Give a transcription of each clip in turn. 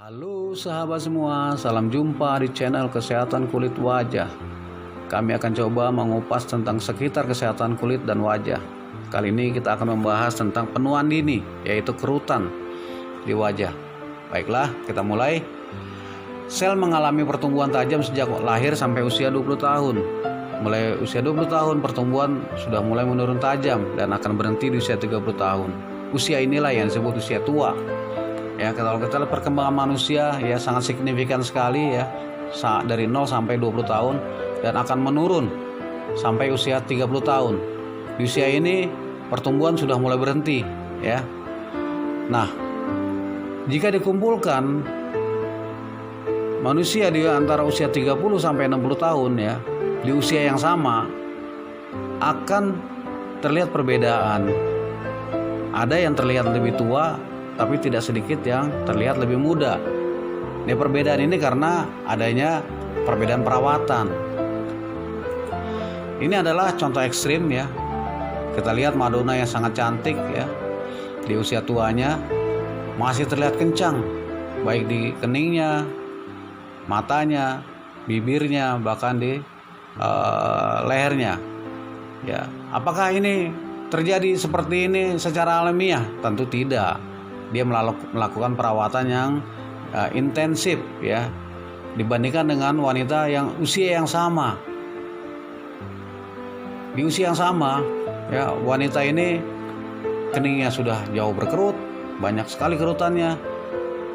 Halo sahabat semua, salam jumpa di channel Kesehatan Kulit Wajah. Kami akan coba mengupas tentang sekitar kesehatan kulit dan wajah. Kali ini kita akan membahas tentang penuaan dini, yaitu kerutan di wajah. Baiklah, kita mulai. Sel mengalami pertumbuhan tajam sejak lahir sampai usia 20 tahun. Mulai usia 20 tahun, pertumbuhan sudah mulai menurun tajam dan akan berhenti di usia 30 tahun. Usia inilah yang disebut usia tua. Ya, kalau kita lihat perkembangan manusia ya sangat signifikan sekali ya, dari 0 sampai 20 tahun dan akan menurun sampai usia 30 tahun. Di usia ini pertumbuhan sudah mulai berhenti ya. Nah, jika dikumpulkan manusia di antara usia 30 sampai 60 tahun ya, di usia yang sama akan terlihat perbedaan. Ada yang terlihat lebih tua, tapi tidak sedikit yang terlihat lebih muda. Ini perbedaan ini karena adanya perbedaan perawatan. Ini adalah contoh ekstrim ya. Kita lihat Madonna yang sangat cantik ya, di usia tuanya masih terlihat kencang, baik di keningnya, matanya, bibirnya, bahkan di lehernya. Ya, apakah ini terjadi seperti ini secara alamiah? Tentu tidak. Dia melakukan perawatan yang intensif ya, dibandingkan dengan wanita yang usia yang sama. Di usia yang sama ya, wanita ini keningnya sudah jauh berkerut, banyak sekali kerutannya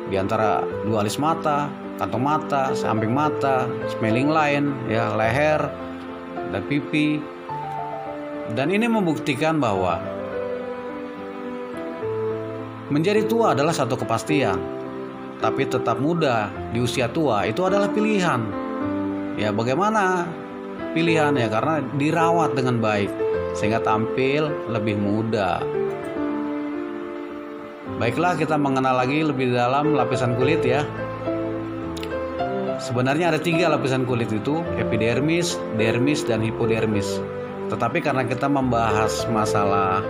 di antara dua alis mata, kantong mata, samping mata, smelling line ya, leher dan pipi. Dan ini membuktikan bahwa menjadi tua adalah satu kepastian, tapi tetap muda di usia tua itu adalah pilihan. Ya, bagaimana pilihannya? Karena dirawat dengan baik sehingga tampil lebih muda. Baiklah, kita mengenal lagi lebih dalam lapisan kulit ya. Sebenarnya ada 3 lapisan kulit itu, epidermis, dermis, dan hipodermis. Tetapi karena kita membahas masalah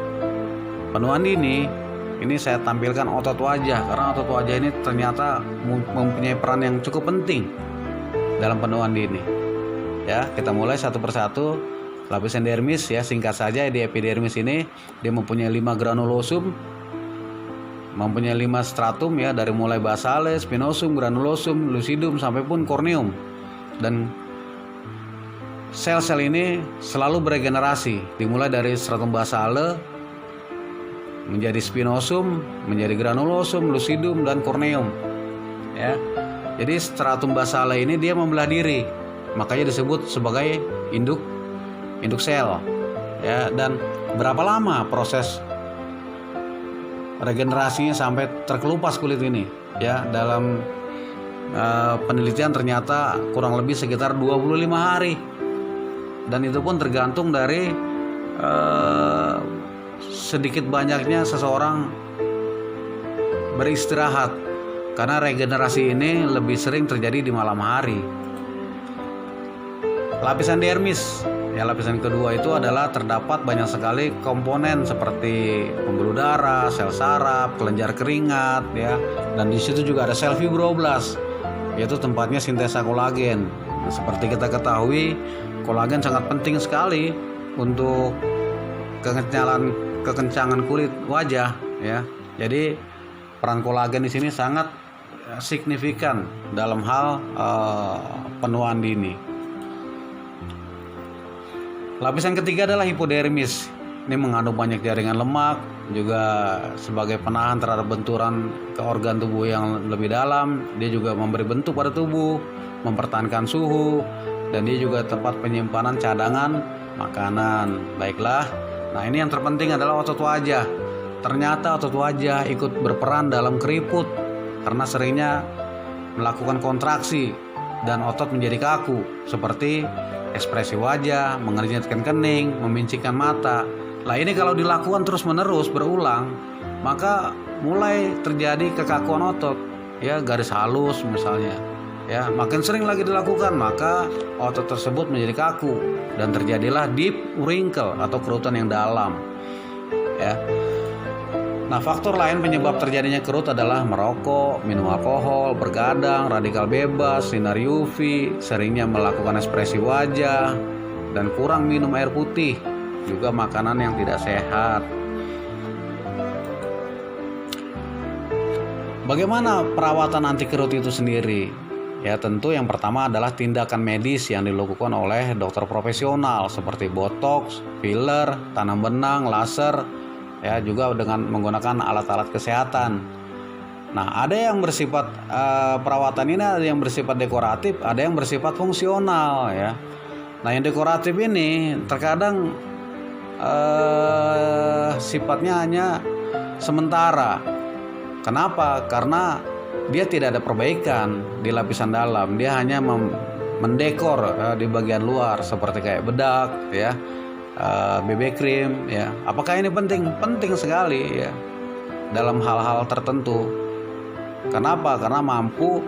penuaan dini, ini saya tampilkan otot wajah, karena otot wajah ini ternyata mempunyai peran yang cukup penting dalam penuaan dini. Ya, kita mulai satu persatu. Lapisan dermis ya, singkat saja, di epidermis ini dia mempunyai 5 granulosum, mempunyai 5 stratum ya, dari mulai basale, spinosum, granulosum, lucidum sampai pun corneum. Dan sel-sel ini selalu beregenerasi, dimulai dari stratum basale menjadi spinosum, menjadi granulosum, lucidum, dan corneum ya. Jadi stratum basale ini dia membelah diri, makanya disebut sebagai induk sel ya. Dan berapa lama proses regenerasinya sampai terkelupas kulit ini ya? Dalam penelitian ternyata kurang lebih sekitar 25 hari, dan itu pun tergantung dari sedikit banyaknya seseorang beristirahat, karena regenerasi ini lebih sering terjadi di malam hari. Lapisan dermis ya, lapisan kedua itu adalah terdapat banyak sekali komponen seperti pembuluh darah, sel saraf, kelenjar keringat ya, dan di situ juga ada sel fibroblast, yaitu tempatnya sintesa kolagen. Nah, seperti kita ketahui, kolagen sangat penting sekali untuk kekencangan kulit wajah ya. Jadi peran kolagen di sini sangat signifikan dalam hal penuaan dini. Lapisan ketiga adalah hipodermis. Ini mengandung banyak jaringan lemak, juga sebagai penahan terhadap benturan ke organ tubuh yang lebih dalam. Dia juga memberi bentuk pada tubuh, mempertahankan suhu, dan dia juga tempat penyimpanan cadangan makanan. Baiklah, nah ini yang terpenting adalah otot wajah. Ternyata otot wajah ikut berperan dalam keriput karena seringnya melakukan kontraksi dan otot menjadi kaku, seperti ekspresi wajah, mengernyitkan kening, memincingkan mata. Nah, ini kalau dilakukan terus-menerus berulang, maka mulai terjadi kekakuan otot ya, garis halus misalnya ya. Makin sering lagi dilakukan, maka otot tersebut menjadi kaku dan terjadilah deep wrinkle atau kerutan yang dalam ya. Nah, faktor lain penyebab terjadinya kerut adalah merokok, minum alkohol, bergadang, radikal bebas, sinar UV, seringnya melakukan ekspresi wajah, dan kurang minum air putih, juga makanan yang tidak sehat. Bagaimana perawatan anti kerut itu sendiri? Ya, tentu yang pertama adalah tindakan medis yang dilakukan oleh dokter profesional seperti botox, filler, tanam benang, laser, ya, juga dengan menggunakan alat-alat kesehatan. Nah, ada yang bersifat perawatan ini, ada yang bersifat dekoratif, ada yang bersifat fungsional, ya. Nah, yang dekoratif ini terkadang sifatnya hanya sementara. Kenapa? Karena dia tidak ada perbaikan di lapisan dalam, dia hanya mendekor di bagian luar seperti kayak bedak, ya, BB cream, ya. Apakah ini penting? Penting sekali, ya, dalam hal-hal tertentu. Kenapa? Karena mampu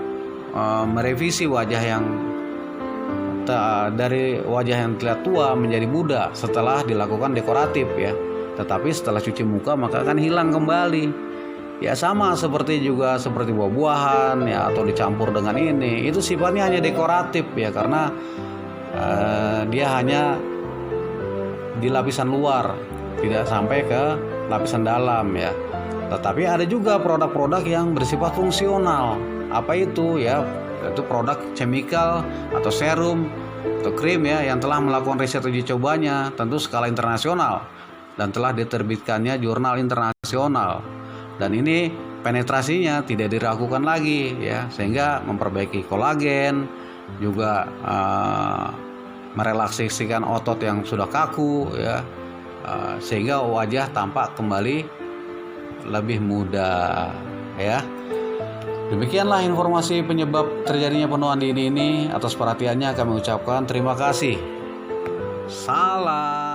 merevisi wajah yang dari wajah yang terlihat tua menjadi muda setelah dilakukan dekoratif, ya. Tetapi setelah cuci muka maka akan hilang kembali. Ya, sama seperti buah-buahan, ya, atau dicampur dengan ini, itu sifatnya hanya dekoratif, ya, karena dia hanya di lapisan luar, tidak sampai ke lapisan dalam, ya. Tetapi ada juga produk-produk yang bersifat fungsional. Apa itu? Ya, itu produk chemical atau serum atau krim, ya, yang telah melakukan riset uji cobanya tentu skala internasional dan telah diterbitkannya jurnal internasional. Dan ini penetrasinya tidak diragukan lagi, ya, sehingga memperbaiki kolagen, juga merelaksasikan otot yang sudah kaku, ya, sehingga wajah tampak kembali lebih muda, ya. Demikianlah informasi penyebab terjadinya penuaan dini ini. Atas perhatiannya kami ucapkan terima kasih. Salam.